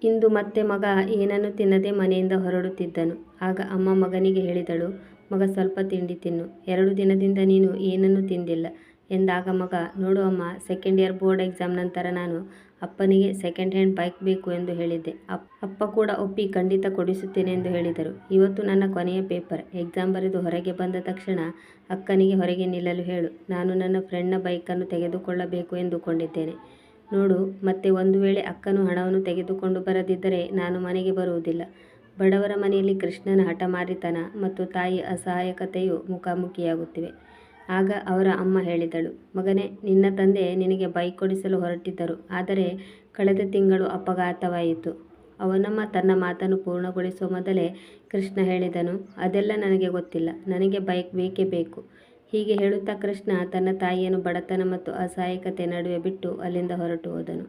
ಇಂದು ಮತ್ತೆ ಮಗ ಏನನ್ನೂ ತಿನ್ನದೆ ಮನೆಯಿಂದ ಹೊರಡುತ್ತಿದ್ದನು. ಆಗ ಅಮ್ಮ ಮಗನಿಗೆ ಹೇಳಿದಳು, ಮಗ ಸ್ವಲ್ಪ ತಿಂಡಿ ತಿನ್ನು, 2 ದಿನದಿಂದ ನೀನು ಏನನ್ನೂ ತಿಂದಿಲ್ಲ ಎಂದಾಗ ಮಗ, ನೋಡು ಅಮ್ಮ, ಸೆಕೆಂಡ್ ಇಯರ್ ಬೋರ್ಡ್ ಎಕ್ಸಾಮ್ ನಂತರ ನಾನು ಅಪ್ಪನಿಗೆ ಸೆಕೆಂಡ್ ಹ್ಯಾಂಡ್ ಬೈಕ್ ಬೇಕು ಎಂದು ಹೇಳಿದ್ದೆ. ಅಪ್ಪ ಕೂಡ ಒಪ್ಪಿ ಖಂಡಿತ ಕೊಡಿಸುತ್ತೇನೆ ಎಂದು ಹೇಳಿದರು. ಇವತ್ತು ನನ್ನ ಕೊನೆಯ ಪೇಪರ್. ಎಕ್ಸಾಮ್ ಬರೆದು ಹೊರಗೆ ಬಂದ ತಕ್ಷಣ ಅಕ್ಕನಿಗೆ ಹೊರಗೆ ನಿಲ್ಲಲು ಹೇಳು, ನಾನು ನನ್ನ ಫ್ರೆಂಡ್ನ ಬೈಕನ್ನು ತೆಗೆದುಕೊಳ್ಳಬೇಕು ಎಂದುಕೊಂಡಿದ್ದೇನೆ. ನೋಡು, ಮತ್ತೆ ಒಂದು ವೇಳೆ ಅಕ್ಕನು ಹಣವನ್ನು ತೆಗೆದುಕೊಂಡು ಬರದಿದ್ದರೆ ನಾನು ಮನೆಗೆ ಬರುವುದಿಲ್ಲ. ಬಡವರ ಮನೆಯಲ್ಲಿ ಕೃಷ್ಣನ ಹಠಮಾರಿತನ ಮತ್ತು ತಾಯಿ ಅಸಹಾಯಕತೆಯು ಮುಖಾಮುಖಿಯಾಗುತ್ತಿವೆ. ಆಗ ಅವರ ಅಮ್ಮ ಹೇಳಿದಳು, ಮಗನೇ, ನಿನ್ನ ತಂದೆ ನಿನಗೆ ಬೈಕ್ ಕೊಡಿಸಲು ಹೊರಟಿದ್ದರು, ಆದರೆ ಕಳೆದ ತಿಂಗಳು ಅಪಘಾತವಾಯಿತು. ಅವನಮ್ಮ ತನ್ನ ಮಾತನ್ನು ಪೂರ್ಣಗೊಳಿಸುವ ಮೊದಲೇ ಕೃಷ್ಣ ಹೇಳಿದನು, ಅದೆಲ್ಲ ನನಗೆ ಗೊತ್ತಿಲ್ಲ, ನನಗೆ ಬೈಕ್ ಬೇಕೇ ಬೇಕು. ಹೀಗೆ ಹೇಳುತ್ತಾ ಕೃಷ್ಣ ತನ್ನ ತಾಯಿಯನ್ನು ಬಡತನ ಮತ್ತು ಅಸಹಾಯಕತೆ ನಡುವೆ ಬಿಟ್ಟು ಅಲ್ಲಿಂದ ಹೊರಟು ಹೋದನು.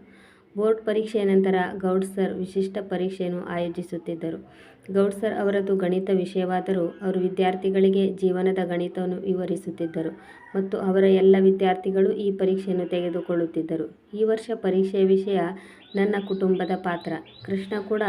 ಬೋರ್ಡ್ ಪರೀಕ್ಷೆಯ ನಂತರ ಗೌಡ್ ಸರ್ ವಿಶಿಷ್ಟ ಪರೀಕ್ಷೆಯನ್ನು ಆಯೋಜಿಸುತ್ತಿದ್ದರು. ಗೌಡ್ ಸರ್ ಅವರದು ಗಣಿತ ವಿಷಯವಾದರೂ ಅವರು ವಿದ್ಯಾರ್ಥಿಗಳಿಗೆ ಜೀವನದ ಗಣಿತವನ್ನು ವಿವರಿಸುತ್ತಿದ್ದರು ಮತ್ತು ಅವರ ಎಲ್ಲ ವಿದ್ಯಾರ್ಥಿಗಳು ಈ ಪರೀಕ್ಷೆಯನ್ನು ತೆಗೆದುಕೊಳ್ಳುತ್ತಿದ್ದರು. ಈ ವರ್ಷ ಪರೀಕ್ಷೆಯ ವಿಷಯ ನನ್ನ ಕುಟುಂಬದ ಪಾತ್ರ. ಕೃಷ್ಣ ಕೂಡ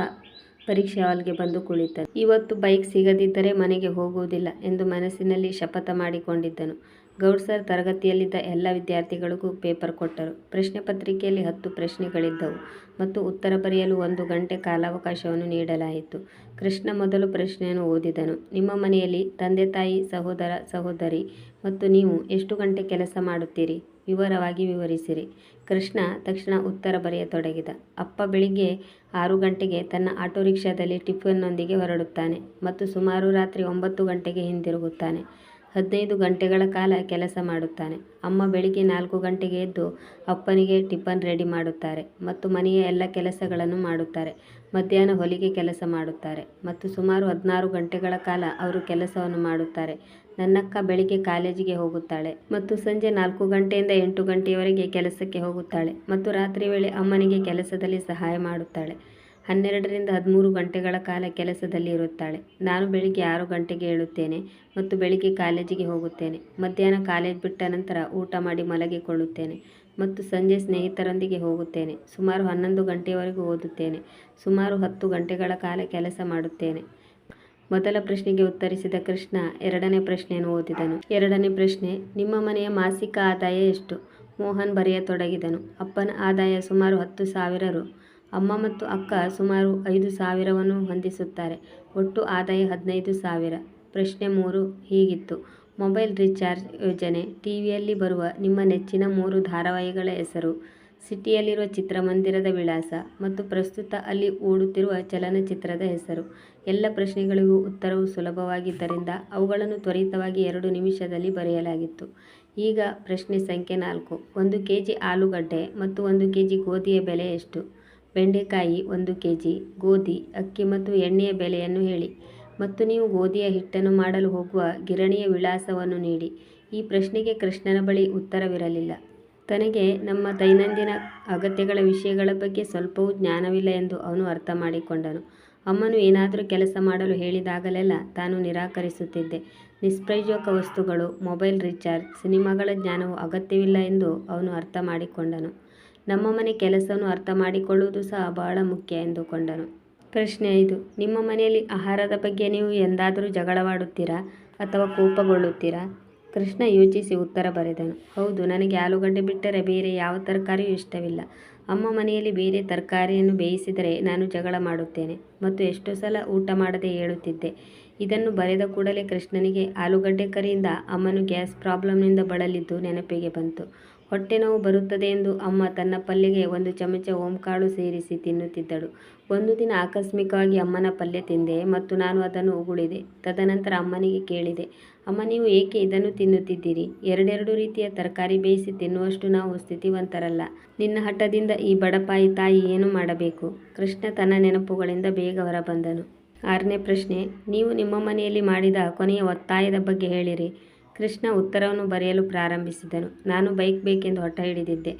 ಪರೀಕ್ಷೆ ಹಾಲ್ಗೆ ಬಂದು ಕುಳಿತನು. ಇವತ್ತು ಬೈಕ್ ಸಿಗದಿದ್ದರೆ ಮನೆಗೆ ಹೋಗುವುದಿಲ್ಲ ಎಂದು ಮನಸ್ಸಿನಲ್ಲಿ ಶಪಥ ಮಾಡಿಕೊಂಡಿದ್ದನು. ಗೌಡ್ ಸರ್ ತರಗತಿಯಲ್ಲಿದ್ದ ಎಲ್ಲ ವಿದ್ಯಾರ್ಥಿಗಳಿಗೂ ಪೇಪರ್ ಕೊಟ್ಟರು. ಪ್ರಶ್ನೆ ಪತ್ರಿಕೆಯಲ್ಲಿ 10 ಪ್ರಶ್ನೆಗಳಿದ್ದವು ಮತ್ತು ಉತ್ತರ ಬರೆಯಲು 1 ಗಂಟೆ ಕಾಲಾವಕಾಶವನ್ನು ನೀಡಲಾಯಿತು. ಕೃಷ್ಣ ಮೊದಲು ಪ್ರಶ್ನೆಯನ್ನು ಓದಿದನು. ನಿಮ್ಮ ಮನೆಯಲ್ಲಿ ತಂದೆ ತಾಯಿ, ಸಹೋದರ ಸಹೋದರಿ ಮತ್ತು ನೀವು ಎಷ್ಟು ಗಂಟೆ ಕೆಲಸ ಮಾಡುತ್ತೀರಿ? ವಿವರವಾಗಿ ವಿವರಿಸಿರಿ. ಕೃಷ್ಣ ತಕ್ಷಣ ಉತ್ತರ ಬರೆಯತೊಡಗಿದ. ಅಪ್ಪ ಬೆಳಿಗ್ಗೆ 6 ಗಂಟೆಗೆ ತನ್ನ ಆಟೋ ರಿಕ್ಷಾದಲ್ಲಿ ಟಿಫನ್ನೊಂದಿಗೆ ಹೊರಡುತ್ತಾನೆ ಮತ್ತು ಸುಮಾರು ರಾತ್ರಿ 9 ಗಂಟೆಗೆ ಹಿಂದಿರುಗುತ್ತಾನೆ. 15 ಗಂಟೆಗಳ ಕಾಲ ಕೆಲಸ ಮಾಡುತ್ತಾನೆ. ಅಮ್ಮ ಬೆಳಿಗ್ಗೆ 4 ಗಂಟೆಗೆ ಎದ್ದು ಅಪ್ಪನಿಗೆ ಟಿಫನ್ ರೆಡಿ ಮಾಡುತ್ತಾರೆ ಮತ್ತು ಮನೆಯ ಎಲ್ಲ ಕೆಲಸಗಳನ್ನು ಮಾಡುತ್ತಾರೆ. ಮಧ್ಯಾಹ್ನ ಹೊಲಿಗೆ ಕೆಲಸ ಮಾಡುತ್ತಾರೆ ಮತ್ತು ಸುಮಾರು 16 ಗಂಟೆಗಳ ಕಾಲ ಅವರು ಕೆಲಸವನ್ನು ಮಾಡುತ್ತಾರೆ. ನನ್ನಕ್ಕ ಬೆಳಿಗ್ಗೆ ಕಾಲೇಜಿಗೆ ಹೋಗುತ್ತಾಳೆ ಮತ್ತು ಸಂಜೆ 4 ಗಂಟೆಯಿಂದ 8 ಗಂಟೆಯವರೆಗೆ ಕೆಲಸಕ್ಕೆ ಹೋಗುತ್ತಾಳೆ ಮತ್ತು ರಾತ್ರಿ ವೇಳೆ ಅಮ್ಮನಿಗೆ ಕೆಲಸದಲ್ಲಿ ಸಹಾಯ ಮಾಡುತ್ತಾಳೆ. 12 ರಿಂದ 13 ಗಂಟೆಗಳ ಕಾಲ ಕೆಲಸದಲ್ಲಿ ಇರುತ್ತಾಳೆ. ನಾನು ಬೆಳಿಗ್ಗೆ 6 ಗಂಟೆಗೆ ಏಳುತ್ತೇನೆ ಮತ್ತು ಬೆಳಿಗ್ಗೆ ಕಾಲೇಜಿಗೆ ಹೋಗುತ್ತೇನೆ. ಮಧ್ಯಾಹ್ನ ಕಾಲೇಜ್ ಬಿಟ್ಟ ನಂತರ ಊಟ ಮಾಡಿ ಮಲಗಿಕೊಳ್ಳುತ್ತೇನೆ ಮತ್ತು ಸಂಜೆ ಸ್ನೇಹಿತರೊಂದಿಗೆ ಹೋಗುತ್ತೇನೆ. ಸುಮಾರು 11 ಗಂಟೆಯವರೆಗೂ ಓದುತ್ತೇನೆ. ಸುಮಾರು 10 ಗಂಟೆಗಳ ಕಾಲ ಕೆಲಸ ಮಾಡುತ್ತೇನೆ. ಮೊದಲ ಪ್ರಶ್ನೆಗೆ ಉತ್ತರಿಸಿದ ಕೃಷ್ಣ 2ನೇ ಪ್ರಶ್ನೆಯನ್ನು ಓದಿದನು. 2ನೇ ಪ್ರಶ್ನೆ, ನಿಮ್ಮ ಮನೆಯ ಮಾಸಿಕ ಆದಾಯ ಎಷ್ಟು? ಮೋಹನ್ ಬರೆಯತೊಡಗಿದನು. ಅಪ್ಪನ ಆದಾಯ ಸುಮಾರು 10,000 ರು. ಅಮ್ಮ ಮತ್ತು ಅಕ್ಕ ಸುಮಾರು 5,000ವನ್ನು ಹೊಂದಿಸುತ್ತಾರೆ. ಒಟ್ಟು ಆದಾಯ 15,000. ಪ್ರಶ್ನೆ 3 ಹೀಗಿತ್ತು. ಮೊಬೈಲ್ ರೀಚಾರ್ಜ್ ಯೋಜನೆ, ಟಿವಿಯಲ್ಲಿ ಬರುವ ನಿಮ್ಮ ನೆಚ್ಚಿನ 3 ಧಾರಾವಾಹಿಗಳ ಹೆಸರು, ಸಿಟಿಯಲ್ಲಿರುವ ಚಿತ್ರಮಂದಿರದ ವಿಳಾಸ ಮತ್ತು ಪ್ರಸ್ತುತ ಅಲ್ಲಿ ಓಡುತ್ತಿರುವ ಚಲನಚಿತ್ರದ ಹೆಸರು. ಎಲ್ಲ ಪ್ರಶ್ನೆಗಳಿಗೂ ಉತ್ತರವು ಸುಲಭವಾಗಿದ್ದರಿಂದ ಅವುಗಳನ್ನು ತ್ವರಿತವಾಗಿ 2 ನಿಮಿಷದಲ್ಲಿ ಬರೆಯಲಾಗಿತ್ತು. ಈಗ ಪ್ರಶ್ನೆ ಸಂಖ್ಯೆ 4. 1 ಕೆಜಿ ಆಲೂಗಡ್ಡೆ ಮತ್ತು 1 ಕೆಜಿ ಗೋಧಿಯ ಬೆಲೆ ಎಷ್ಟು? ಬೆಂಡೆಕಾಯಿ 1 ಕೆಜಿ, ಗೋಧಿ, ಅಕ್ಕಿ ಮತ್ತು ಎಣ್ಣೆಯ ಬೆಲೆಯನ್ನು ಹೇಳಿ ಮತ್ತು ನೀವು ಗೋಧಿಯ ಹಿಟ್ಟನ್ನು ಮಾಡಲು ಹೋಗುವ ಗಿರಣಿಯ ವಿಳಾಸವನ್ನು ನೀಡಿ. ಈ ಪ್ರಶ್ನೆಗೆ ಕೃಷ್ಣನ ಬಳಿ ಉತ್ತರವಿರಲಿಲ್ಲ. ತನಗೆ ನಮ್ಮ ದೈನಂದಿನ ಅಗತ್ಯಗಳ ವಿಷಯಗಳ ಬಗ್ಗೆ ಸ್ವಲ್ಪವೂ ಜ್ಞಾನವಿಲ್ಲ ಎಂದು ಅವನು ಅರ್ಥ ಮಾಡಿಕೊಂಡನು. ಅಮ್ಮನು ಏನಾದರೂ ಕೆಲಸ ಮಾಡಲು ಹೇಳಿದಾಗಲೆಲ್ಲ ತಾನು ನಿರಾಕರಿಸುತ್ತಿದ್ದೆ. ನಿಷ್ಪ್ರಯೋಜಕ ವಸ್ತುಗಳು, ಮೊಬೈಲ್ ರೀಚಾರ್ಜ್, ಸಿನಿಮಾಗಳ ಜ್ಞಾನವು ಅಗತ್ಯವಿಲ್ಲ ಎಂದು ಅವನು ಅರ್ಥ ಮಾಡಿಕೊಂಡನು. ನಮ್ಮ ಮನೆ ಕೆಲಸವನ್ನು ಅರ್ಥ ಮಾಡಿಕೊಳ್ಳುವುದು ಸಹ ಬಹಳ ಮುಖ್ಯ ಎಂದುಕೊಂಡನು. ಪ್ರಶ್ನೆ 5. ನಿಮ್ಮ ಮನೆಯಲ್ಲಿ ಆಹಾರದ ಬಗ್ಗೆ ನೀವು ಎಂದಾದರೂ ಜಗಳವಾಡುತ್ತೀರಾ ಅಥವಾ ಕೋಪಗೊಳ್ಳುತ್ತೀರಾ? ಕೃಷ್ಣ ಯೋಚಿಸಿ ಉತ್ತರ ಬರೆದನು. ಹೌದು, ನನಗೆ ಆಲೂಗಡ್ಡೆ ಬಿಟ್ಟರೆ ಬೇರೆ ಯಾವ ತರಕಾರಿಯೂ ಇಷ್ಟವಿಲ್ಲ. ಅಮ್ಮ ಮನೆಯಲ್ಲಿ ಬೇರೆ ತರಕಾರಿಯನ್ನು ಬೇಯಿಸಿದರೆ ನಾನು ಜಗಳ ಮಾಡುತ್ತೇನೆ ಮತ್ತು ಎಷ್ಟೋ ಸಲ ಊಟ ಮಾಡದೆ ಏಳುತ್ತಿದ್ದೆ. ಇದನ್ನು ಬರೆದ ಕೂಡಲೇ ಕೃಷ್ಣನಿಗೆ ಆಲೂಗಡ್ಡೆ ಕರಿಯಿಂದ ಅಮ್ಮನು ಗ್ಯಾಸ್ ಪ್ರಾಬ್ಲಮ್ನಿಂದ ಬಳಲಿದ್ದು ನೆನಪಿಗೆ ಬಂತು. ಹೊಟ್ಟೆ ನೋವು ಬರುತ್ತದೆ ಎಂದು ಅಮ್ಮ ತನ್ನ ಪಲ್ಯಗೆ 1 ಚಮಚ ಓಂಕಾಳು ಸೇರಿಸಿ ತಿನ್ನುತ್ತಿದ್ದಳು. ಒಂದು ದಿನ ಆಕಸ್ಮಿಕವಾಗಿ ಅಮ್ಮನ ಪಲ್ಯ ತಿಂದೆ ಮತ್ತು ನಾನು ಅದನ್ನು ಉಗುಳಿದೆ. ತದನಂತರ ಅಮ್ಮನಿಗೆ ಕೇಳಿದೆ, ಅಮ್ಮ, ನೀವು ಏಕೆ ಇದನ್ನು ತಿನ್ನುತ್ತಿದ್ದೀರಿ? 2 ರೀತಿಯ ತರಕಾರಿ ಬೇಯಿಸಿ ತಿನ್ನುವಷ್ಟು ನಾವು ಸ್ಥಿತಿವಂತರಲ್ಲ. ನಿನ್ನ ಹಠದಿಂದ ಈ ಬಡಪಾಯಿ ತಾಯಿ ಏನು ಮಾಡಬೇಕು? ಕೃಷ್ಣ ತನ್ನ ನೆನಪುಗಳಿಂದ ಬೇಗ ಹೊರಬಂದನು. 6ನೇ ಪ್ರಶ್ನೆ, ನೀವು ನಿಮ್ಮ ಮನೆಯಲ್ಲಿ ಮಾಡಿದ ಕೊನೆಯ ಒತ್ತಾಯದ ಬಗ್ಗೆ ಹೇಳಿರಿ. ಕೃಷ್ಣ ಉತ್ತರವನ್ನು ಬರೆಯಲು ಪ್ರಾರಂಭಿಸಿದನು. ನಾನು ಬೈಕ್ ಬೇಕೆಂದು ಹಠ ಹಿಡಿದಿದ್ದೆ.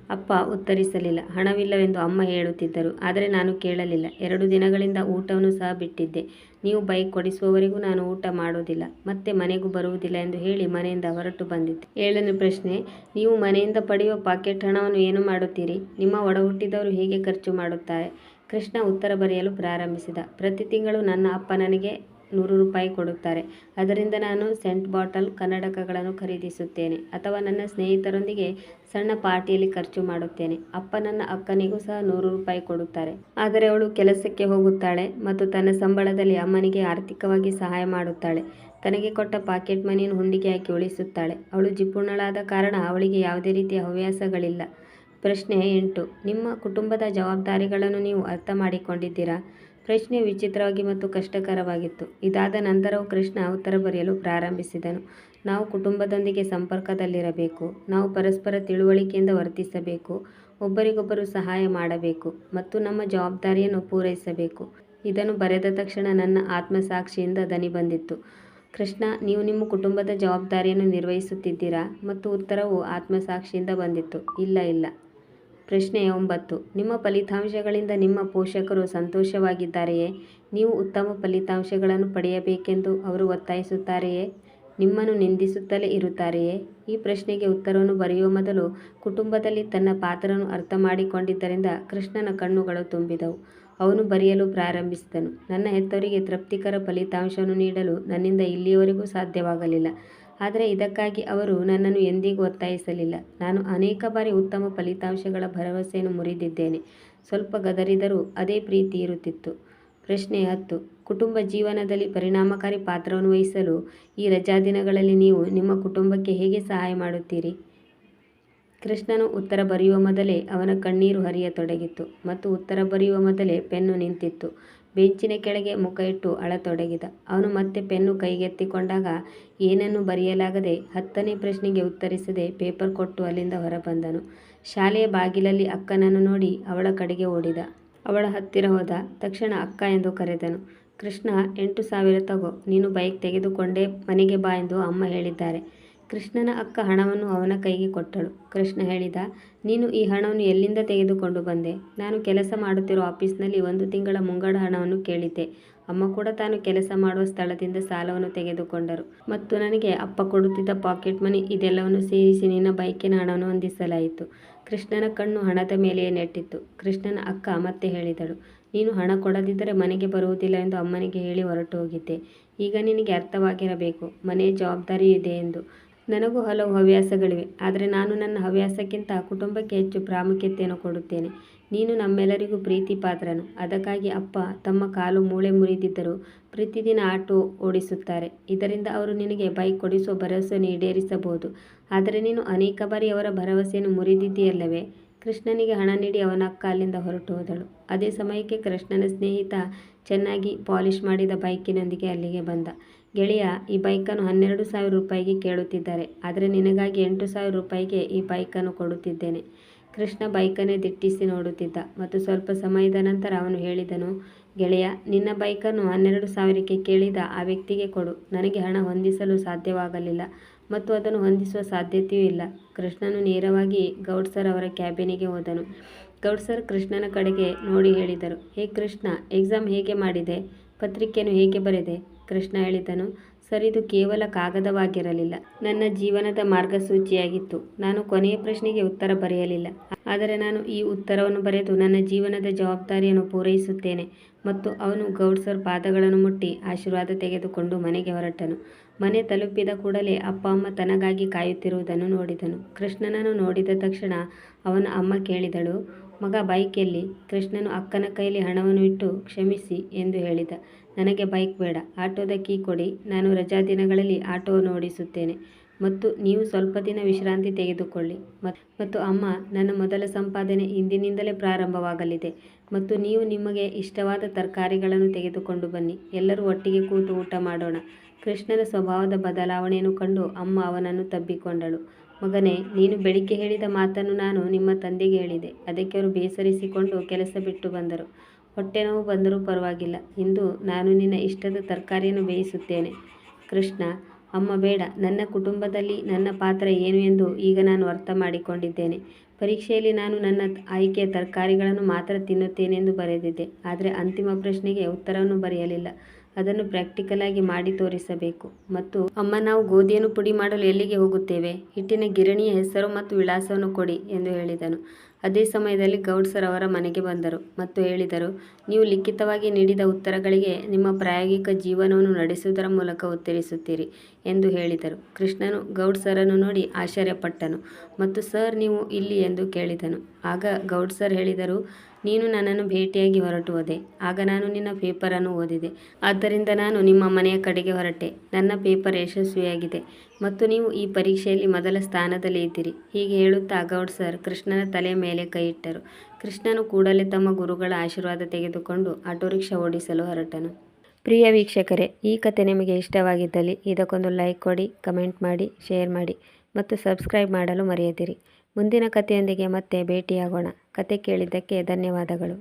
ಅಪ್ಪ ಉತ್ತರಿಸಲಿಲ್ಲ. ಹಣವಿಲ್ಲವೆಂದು ಅಮ್ಮ ಹೇಳುತ್ತಿದ್ದರು, ಆದರೆ ನಾನು ಕೇಳಲಿಲ್ಲ. 2 ದಿನಗಳಿಂದ ಊಟವನ್ನು ಸಹ ಬಿಟ್ಟಿದ್ದೆ. ನೀವು ಬೈಕ್ ಕೊಡಿಸುವವರೆಗೂ ನಾನು ಊಟ ಮಾಡೋದಿಲ್ಲ, ಮತ್ತೆ ಮನೆಗೂ ಬರುವುದಿಲ್ಲ ಎಂದು ಹೇಳಿ ಮನೆಯಿಂದ ಹೊರಟು ಬಂದಿದ್ದೆ. 7ನೇ ಪ್ರಶ್ನೆ, ನೀವು ಮನೆಯಿಂದ ಪಡೆಯುವ ಪಾಕೆಟ್ ಹಣವನ್ನು ಏನು ಮಾಡುತ್ತೀರಿ? ನಿಮ್ಮ ಒಡಹುಟ್ಟಿದವರು ಹೇಗೆ ಖರ್ಚು ಮಾಡುತ್ತಾರೆ? ಕೃಷ್ಣ ಉತ್ತರ ಬರೆಯಲು ಪ್ರಾರಂಭಿಸಿದ. ಪ್ರತಿ ತಿಂಗಳು ನನ್ನ ಅಪ್ಪ ನನಗೆ 100 ರೂಪಾಯಿ ಕೊಡುತ್ತಾರೆ. ಅದರಿಂದ ನಾನು ಸೆಂಟ್ ಬಾಟಲ್, ಕನ್ನಡಕಗಳನ್ನು ಖರೀದಿಸುತ್ತೇನೆ ಅಥವಾ ನನ್ನ ಸ್ನೇಹಿತರೊಂದಿಗೆ ಸಣ್ಣ ಪಾರ್ಟಿಯಲ್ಲಿ ಖರ್ಚು ಮಾಡುತ್ತೇನೆ. ಅಪ್ಪ ನನ್ನ ಅಕ್ಕನಿಗೂ ಸಹ 100 ರೂಪಾಯಿ ಕೊಡುತ್ತಾರೆ. ಆದರೆ ಅವಳು ಕೆಲಸಕ್ಕೆ ಹೋಗುತ್ತಾಳೆ ಮತ್ತು ತನ್ನ ಸಂಬಳದಲ್ಲಿ ಅಮ್ಮನಿಗೆ ಆರ್ಥಿಕವಾಗಿ ಸಹಾಯ ಮಾಡುತ್ತಾಳೆ. ತನಗೆ ಕೊಟ್ಟ ಪಾಕೆಟ್ ಮನಿಯನ್ನು ಹುಂಡಿಗೆ ಹಾಕಿ ಉಳಿಸುತ್ತಾಳೆ. ಅವಳು ಜಿಪುಣಳಾದ ಕಾರಣ ಅವಳಿಗೆ ಯಾವುದೇ ರೀತಿಯ ಹವ್ಯಾಸಗಳಿಲ್ಲ. ಪ್ರಶ್ನೆ 8, ನಿಮ್ಮ ಕುಟುಂಬದ ಜವಾಬ್ದಾರಿಗಳನ್ನು ನೀವು ಅರ್ಥ ಮಾಡಿಕೊಂಡಿದ್ದೀರಾ? ಪ್ರಶ್ನೆ ವಿಚಿತ್ರವಾಗಿ ಮತ್ತು ಕಷ್ಟಕರವಾಗಿತ್ತು. ಇದಾದ ನಂತರವೂ ಕೃಷ್ಣ ಉತ್ತರ ಬರೆಯಲು ಪ್ರಾರಂಭಿಸಿದನು. ನಾವು ಕುಟುಂಬದೊಂದಿಗೆ ಸಂಪರ್ಕದಲ್ಲಿರಬೇಕು. ನಾವು ಪರಸ್ಪರ ತಿಳುವಳಿಕೆಯಿಂದ ವರ್ತಿಸಬೇಕು, ಒಬ್ಬರಿಗೊಬ್ಬರು ಸಹಾಯ ಮಾಡಬೇಕು ಮತ್ತು ನಮ್ಮ ಜವಾಬ್ದಾರಿಯನ್ನು ಪೂರೈಸಬೇಕು. ಇದನ್ನು ಬರೆದ ತಕ್ಷಣ ನನ್ನ ಆತ್ಮಸಾಕ್ಷಿಯಿಂದ ದನಿ ಬಂದಿತ್ತು. ಕೃಷ್ಣ, ನೀವು ನಿಮ್ಮ ಕುಟುಂಬದ ಜವಾಬ್ದಾರಿಯನ್ನು ನಿರ್ವಹಿಸುತ್ತಿದ್ದೀರಾ? ಮತ್ತು ಉತ್ತರವು ಆತ್ಮಸಾಕ್ಷಿಯಿಂದ ಬಂದಿತ್ತು, ಇಲ್ಲ. ಪ್ರಶ್ನೆ 9, ನಿಮ್ಮ ಫಲಿತಾಂಶಗಳಿಂದ ನಿಮ್ಮ ಪೋಷಕರು ಸಂತೋಷವಾಗಿದ್ದಾರೆಯೇ? ನೀವು ಉತ್ತಮ ಫಲಿತಾಂಶಗಳನ್ನು ಪಡೆಯಬೇಕೆಂದು ಅವರು ಒತ್ತಾಯಿಸುತ್ತಾರೆಯೇ? ನಿಮ್ಮನ್ನು ನಿಂದಿಸುತ್ತಲೇ ಇರುತ್ತಾರೆಯೇ? ಈ ಪ್ರಶ್ನೆಗೆ ಉತ್ತರವನ್ನು ಬರೆಯುವ ಮೊದಲು ಕುಟುಂಬದಲ್ಲಿ ತನ್ನ ಪಾತ್ರವನ್ನು ಅರ್ಥ ಮಾಡಿಕೊಂಡಿದ್ದರಿಂದ ಕೃಷ್ಣನ ಕಣ್ಣುಗಳು ತುಂಬಿದವು. ಅವನು ಬರೆಯಲು ಪ್ರಾರಂಭಿಸಿದನು. ನನ್ನ ಹೆತ್ತವರಿಗೆ ತೃಪ್ತಿಕರ ಫಲಿತಾಂಶವನ್ನು ನೀಡಲು ನನ್ನಿಂದ ಇಲ್ಲಿಯವರೆಗೂ ಸಾಧ್ಯವಾಗಲಿಲ್ಲ. ಆದರೆ ಇದಕ್ಕಾಗಿ ಅವರು ನನ್ನನ್ನು ಎಂದಿಗೂ ಒತ್ತಾಯಿಸಲಿಲ್ಲ. ನಾನು ಅನೇಕ ಬಾರಿ ಉತ್ತಮ ಫಲಿತಾಂಶಗಳ ಭರವಸೆಯನ್ನು ಮುರಿದಿದ್ದೇನೆ. ಸ್ವಲ್ಪ ಗದರಿದರೂ ಅದೇ ಪ್ರೀತಿ ಇರುತ್ತಿತ್ತು. ಪ್ರಶ್ನೆ 10, ಕುಟುಂಬ ಜೀವನದಲ್ಲಿ ಪರಿಣಾಮಕಾರಿ ಪಾತ್ರವನ್ನು ವಹಿಸಲು ಈ ರಜಾದಿನಗಳಲ್ಲಿ ನೀವು ನಿಮ್ಮ ಕುಟುಂಬಕ್ಕೆ ಹೇಗೆ ಸಹಾಯ ಮಾಡುತ್ತೀರಿ? ಕೃಷ್ಣನು ಉತ್ತರ ಬರೆಯುವ ಮೊದಲೇ ಅವನ ಕಣ್ಣೀರು ಹರಿಯತೊಡಗಿತ್ತು ಮತ್ತು ಉತ್ತರ ಬರೆಯುವ ಮೊದಲೇ ಪೆನ್ನು ನಿಂತಿತ್ತು. ಬೆಂಚಿನ ಕೆಳಗೆ ಮುಖ ಇಟ್ಟು ಅಳತೊಡಗಿದ. ಅವನು ಮತ್ತೆ ಪೆನ್ನು ಕೈಗೆತ್ತಿಕೊಂಡಾಗ ಏನನ್ನೂ ಬರೆಯಲಾಗದೆ 10ನೇ ಪ್ರಶ್ನೆಗೆ ಉತ್ತರಿಸದೆ ಪೇಪರ್ ಕೊಟ್ಟು ಅಲ್ಲಿಂದ ಹೊರಬಂದನು. ಶಾಲೆಯ ಬಾಗಿಲಲ್ಲಿ ಅಕ್ಕನನ್ನು ನೋಡಿ ಅವಳ ಕಡೆಗೆ ಓಡಿದ. ಅವಳ ಹತ್ತಿರ ಹೋದ ತಕ್ಷಣ ಅಕ್ಕ ಎಂದು ಕರೆದನು. ಕೃಷ್ಣ, 8,000 ತಗೋ, ನೀನು ಬೈಕ್ ತೆಗೆದುಕೊಂಡೇ ಮನೆಗೆ ಬಾ ಎಂದು ಅಮ್ಮ ಹೇಳಿದ್ದಾರೆ. ಕೃಷ್ಣನ ಅಕ್ಕ ಹಣವನ್ನು ಅವನ ಕೈಗೆ ಕೊಟ್ಟಳು. ಕೃಷ್ಣ ಹೇಳಿದ, ನೀನು ಈ ಹಣವನ್ನು ಎಲ್ಲಿಂದ ತೆಗೆದುಕೊಂಡು ಬಂದೆ? ನಾನು ಕೆಲಸ ಮಾಡುತ್ತಿರುವ ಆಫೀಸ್ನಲ್ಲಿ 1 ತಿಂಗಳ ಮುಂಗಡ ಹಣವನ್ನು ಕೇಳಿದ್ದೆ. ಅಮ್ಮ ಕೂಡ ತಾನು ಕೆಲಸ ಮಾಡುವ ಸ್ಥಳದಿಂದ ಸಾಲವನ್ನು ತೆಗೆದುಕೊಂಡರು ಮತ್ತು ನನಗೆ ಅಪ್ಪ ಕೊಡುತ್ತಿದ್ದ ಪಾಕೆಟ್ ಮನಿ ಇದೆಲ್ಲವನ್ನು ಸೇರಿಸಿ ನಿನ್ನ ಬೈಕಿನ ಹಣವನ್ನು ಹೊಂದಿಸಲಾಯಿತು. ಕೃಷ್ಣನ ಕಣ್ಣು ಹಣದ ಮೇಲೆಯೇ ನೆಟ್ಟಿತ್ತು. ಕೃಷ್ಣನ ಅಕ್ಕ ಮತ್ತೆ ಹೇಳಿದಳು, ನೀನು ಹಣ ಕೊಡದಿದ್ದರೆ ಮನೆಗೆ ಬರುವುದಿಲ್ಲ ಎಂದು ಅಮ್ಮನಿಗೆ ಹೇಳಿ ಹೊರಟು ಹೋಗಿದ್ದೆ. ಈಗ ನಿನಗೆ ಅರ್ಥವಾಗಿರಬೇಕು ಮನೆಯ ಜವಾಬ್ದಾರಿಯೂ ಇದೆ ಎಂದು. ನನಗೂ ಹಲವು ಹವ್ಯಾಸಗಳಿವೆ, ಆದರೆ ನಾನು ನನ್ನ ಹವ್ಯಾಸಕ್ಕಿಂತ ಕುಟುಂಬಕ್ಕೆ ಹೆಚ್ಚು ಪ್ರಾಮುಖ್ಯತೆಯನ್ನು ಕೊಡುತ್ತೇನೆ. ನೀನು ನಮ್ಮೆಲ್ಲರಿಗೂ ಪ್ರೀತಿ ಪಾತ್ರನು. ಅದಕ್ಕಾಗಿ ಅಪ್ಪ ತಮ್ಮ ಕಾಲು ಮೂಳೆ ಮುರಿದಿದ್ದರೂ ಪ್ರತಿದಿನ ಆಟೋ ಓಡಿಸುತ್ತಾರೆ. ಇದರಿಂದ ಅವರು ನಿನಗೆ ಬೈಕ್ ಕೊಡಿಸುವ ಭರವಸೆಯನ್ನು ಈಡೇರಿಸಬಹುದು. ಆದರೆ ನೀನು ಅನೇಕ ಬಾರಿ ಅವರ ಭರವಸೆಯನ್ನು ಮುರಿದಿದ್ದೀಯಲ್ಲವೇ? ಕೃಷ್ಣನಿಗೆ ಹಣ ನೀಡಿ ಅವನ ಅಕ್ಕ ಅಲ್ಲಿಂದ ಹೊರಟು ಹೋದಳು. ಅದೇ ಸಮಯಕ್ಕೆ ಕೃಷ್ಣನ ಸ್ನೇಹಿತ ಚೆನ್ನಾಗಿ ಪಾಲಿಷ್ ಮಾಡಿದ ಬೈಕಿನೊಂದಿಗೆ ಅಲ್ಲಿಗೆ ಬಂದ. ಗೆಳೆಯ, ಈ ಬೈಕನ್ನು 12,000 ರೂಪಾಯಿಗೆ ಕೇಳುತ್ತಿದ್ದಾರೆ, ಆದರೆ ನಿನಗಾಗಿ 8,000 ರೂಪಾಯಿಗೆ ಈ ಬೈಕನ್ನು ಕೊಡುತ್ತಿದ್ದೇನೆ. ಕೃಷ್ಣ ಬೈಕನ್ನೇ ದಿಟ್ಟಿಸಿ ನೋಡುತ್ತಿದ್ದ ಮತ್ತು ಸ್ವಲ್ಪ ಸಮಯದ ನಂತರ ಅವನು ಹೇಳಿದನು, ಗೆಳೆಯ, ನಿನ್ನ ಬೈಕನ್ನು 12,000ಕ್ಕೆ ಕೇಳಿದ ಆ ವ್ಯಕ್ತಿಗೆ ಕೊಡು. ನನಗೆ ಹಣ ಹೊಂದಿಸಲು ಸಾಧ್ಯವಾಗಲಿಲ್ಲ ಮತ್ತು ಅದನ್ನು ಹೊಂದಿಸುವ ಸಾಧ್ಯತೆಯೂ ಇಲ್ಲ. ಕೃಷ್ಣನು ನೇರವಾಗಿ ಗೌಡ್ ಅವರ ಕ್ಯಾಬಿನಿಗೆ ಹೋದನು. ಗೌಡ್ ಕೃಷ್ಣನ ಕಡೆಗೆ ನೋಡಿ ಹೇಳಿದರು, ಹೇ ಕೃಷ್ಣ, ಎಕ್ಸಾಮ್ ಹೇಗೆ ಮಾಡಿದೆ? ಪತ್ರಿಕೆಯನ್ನು ಹೇಗೆ ಬರೆದೆ? ಕೃಷ್ಣ ಹೇಳಿದನು, ಸರ್, ಇದು ಕೇವಲ ಕಾಗದವಾಗಿರಲಿಲ್ಲ, ನನ್ನ ಜೀವನದ ಮಾರ್ಗಸೂಚಿಯಾಗಿತ್ತು. ನಾನು ಕೊನೆಯ ಪ್ರಶ್ನೆಗೆ ಉತ್ತರ ಬರೆಯಲಿಲ್ಲ, ಆದರೆ ನಾನು ಈ ಉತ್ತರವನ್ನು ಬರೆದು ನನ್ನ ಜೀವನದ ಜವಾಬ್ದಾರಿಯನ್ನು ಪೂರೈಸುತ್ತೇನೆ. ಮತ್ತು ಅವನು ಗೌಡ್ ಪಾದಗಳನ್ನು ಮುಟ್ಟಿ ಆಶೀರ್ವಾದ ತೆಗೆದುಕೊಂಡು ಮನೆಗೆ ಹೊರಟನು. ಮನೆ ತಲುಪಿದ ಕೂಡಲೇ ಅಪ್ಪ ಅಮ್ಮ ತನಗಾಗಿ ಕಾಯುತ್ತಿರುವುದನ್ನು ನೋಡಿದನು. ಕೃಷ್ಣನನ್ನು ನೋಡಿದ ತಕ್ಷಣ ಅವನ ಅಮ್ಮ ಕೇಳಿದಳು, ಮಗ, ಬೈಕ್ ಎಲ್ಲಿ? ಕೃಷ್ಣನು ಅಕ್ಕನ ಕೈಯಲ್ಲಿ ಹಣವನ್ನು ಇಟ್ಟು, ಕ್ಷಮಿಸಿ ಎಂದು ಹೇಳಿದ, ನನಗೆ ಬೈಕ್ ಬೇಡ, ಆಟೋದ ಕೀ ಕೊಡಿ. ನಾನು ರಜಾ ದಿನಗಳಲ್ಲಿ ಆಟೋವನ್ನು ಓಡಿಸುತ್ತೇನೆ ಮತ್ತು ನೀವು ಸ್ವಲ್ಪ ದಿನ ವಿಶ್ರಾಂತಿ ತೆಗೆದುಕೊಳ್ಳಿ. ಮತ್ತು ಅಮ್ಮ, ನನ್ನ ಮೊದಲ ಸಂಪಾದನೆ ಇಂದಿನಿಂದಲೇ ಪ್ರಾರಂಭವಾಗಲಿದೆ ಮತ್ತು ನೀವು ನಿಮಗೆ ಇಷ್ಟವಾದ ತರಕಾರಿಗಳನ್ನು ತೆಗೆದುಕೊಂಡು ಬನ್ನಿ. ಎಲ್ಲರೂ ಒಟ್ಟಿಗೆ ಕೂತು ಊಟ ಮಾಡೋಣ. ಕೃಷ್ಣನ ಸ್ವಭಾವದ ಬದಲಾವಣೆಯನ್ನು ಕಂಡು ಅಮ್ಮ ಅವನನ್ನು ತಬ್ಬಿಕೊಂಡಳು. ಮಗನೇ, ನೀನು ಬೆಳಿಗ್ಗೆ ಹೇಳಿದ ಮಾತನ್ನು ನಾನು ನಿಮ್ಮ ತಂದೆಗೆ ಹೇಳಿದೆ. ಅದಕ್ಕೆ ಅವರು ಬೇಸರಿಸಿಕೊಂಡು ಕೆಲಸ ಬಿಟ್ಟು ಬಂದರು. ಹೊಟ್ಟೆ ನೋವು ಬಂದರೂ ಪರವಾಗಿಲ್ಲ, ಇಂದು ನಾನು ನಿನ್ನ ಇಷ್ಟದ ತರಕಾರಿಯನ್ನು ಬೇಯಿಸುತ್ತೇನೆ. ಕೃಷ್ಣ, ಅಮ್ಮ ಬೇಡ, ನನ್ನ ಕುಟುಂಬದಲ್ಲಿ ನನ್ನ ಪಾತ್ರ ಏನು ಎಂದು ಈಗ ನಾನು ಅರ್ಥ ಮಾಡಿಕೊಂಡಿದ್ದೇನೆ. ಪರೀಕ್ಷೆಯಲ್ಲಿ ನಾನು ನನ್ನ ಆಯ್ಕೆಯ ತರಕಾರಿಗಳನ್ನು ಮಾತ್ರ ತಿನ್ನುತ್ತೇನೆ ಎಂದು ಬರೆದಿದ್ದೆ, ಆದರೆ ಅಂತಿಮ ಪ್ರಶ್ನೆಗೆ ಉತ್ತರವನ್ನು ಬರೆಯಲಿಲ್ಲ. ಅದನ್ನು ಪ್ರಾಕ್ಟಿಕಲ್ ಆಗಿ ಮಾಡಿ ತೋರಿಸಬೇಕು. ಮತ್ತು ಅಮ್ಮ, ನಾವು ಗೋಧಿಯನ್ನು ಪುಡಿ ಮಾಡಲು ಎಲ್ಲಿಗೆ ಹೋಗುತ್ತೇವೆ? ಹಿಟ್ಟಿನ ಗಿರಣಿಯ ಹೆಸರು ಮತ್ತು ವಿಳಾಸವನ್ನು ಕೊಡಿ ಎಂದು ಹೇಳಿದನು. ಅದೇ ಸಮಯದಲ್ಲಿ ಗೌಡ್ ಸರ್ ಅವರ ಮನೆಗೆ ಬಂದರು ಮತ್ತು ಹೇಳಿದರು, ನೀವು ಲಿಖಿತವಾಗಿ ನೀಡಿದ ಉತ್ತರಗಳಿಗೆ ನಿಮ್ಮ ಪ್ರಾಯೋಗಿಕ ಜೀವನವನ್ನು ನಡೆಸುವುದರ ಮೂಲಕ ಉತ್ತರಿಸುತ್ತೀರಿ ಎಂದು ಹೇಳಿದರು. ಕೃಷ್ಣನು ಗೌಡ್ ಸರನ್ನು ನೋಡಿ ಆಶ್ಚರ್ಯಪಟ್ಟನು ಮತ್ತು ಸರ್, ನೀವು ಇಲ್ಲಿ ಎಂದು ಕೇಳಿದನು. ಆಗ ಗೌಡ್ ಸರ್ ಹೇಳಿದರು, ನೀನು ನನ್ನನ್ನು ಭೇಟಿಯಾಗಿ ಹೊರಟು ಹೋದೆ. ಆಗ ನಾನು ನಿನ್ನ ಪೇಪರನ್ನು ಓದಿದೆ. ಆದ್ದರಿಂದ ನಾನು ನಿಮ್ಮ ಮನೆಯ ಕಡೆಗೆ ಹೊರಟೆ. ನನ್ನ ಪೇಪರ್ ಯಶಸ್ವಿಯಾಗಿದೆ ಮತ್ತು ನೀವು ಈ ಪರೀಕ್ಷೆಯಲ್ಲಿ ಮೊದಲ ಸ್ಥಾನದಲ್ಲಿ ಇದ್ದೀರಿ. ಹೀಗೆ ಹೇಳುತ್ತಾ ಗೌಡ್ ಸರ್ ಕೃಷ್ಣನ ತಲೆಯ ಮೇಲೆ ಕೈ ಇಟ್ಟರು. ಕೃಷ್ಣನು ಕೂಡಲೇ ತಮ್ಮ ಗುರುಗಳ ಆಶೀರ್ವಾದ ತೆಗೆದುಕೊಂಡು ಆಟೋ ರಿಕ್ಷಾ ಓಡಿಸಲು ಹೊರಟನು. ಪ್ರಿಯ ವೀಕ್ಷಕರೇ, ಈ ಕತೆ ನಿಮಗೆ ಇಷ್ಟವಾಗಿದ್ದಲ್ಲಿ ಇದಕ್ಕೊಂದು ಲೈಕ್ ಕೊಡಿ, ಕಮೆಂಟ್ ಮಾಡಿ, ಶೇರ್ ಮಾಡಿ ಮತ್ತು ಸಬ್ಸ್ಕ್ರೈಬ್ ಮಾಡಲು ಮರೆಯದಿರಿ. ಮುಂದಿನ ಕಥೆಯೊಂದಿಗೆ ಮತ್ತೆ ಭೇಟಿಯಾಗೋಣ. ಕತೆ ಕೇಳಿದ್ದಕ್ಕೆ ಧನ್ಯವಾದಗಳು.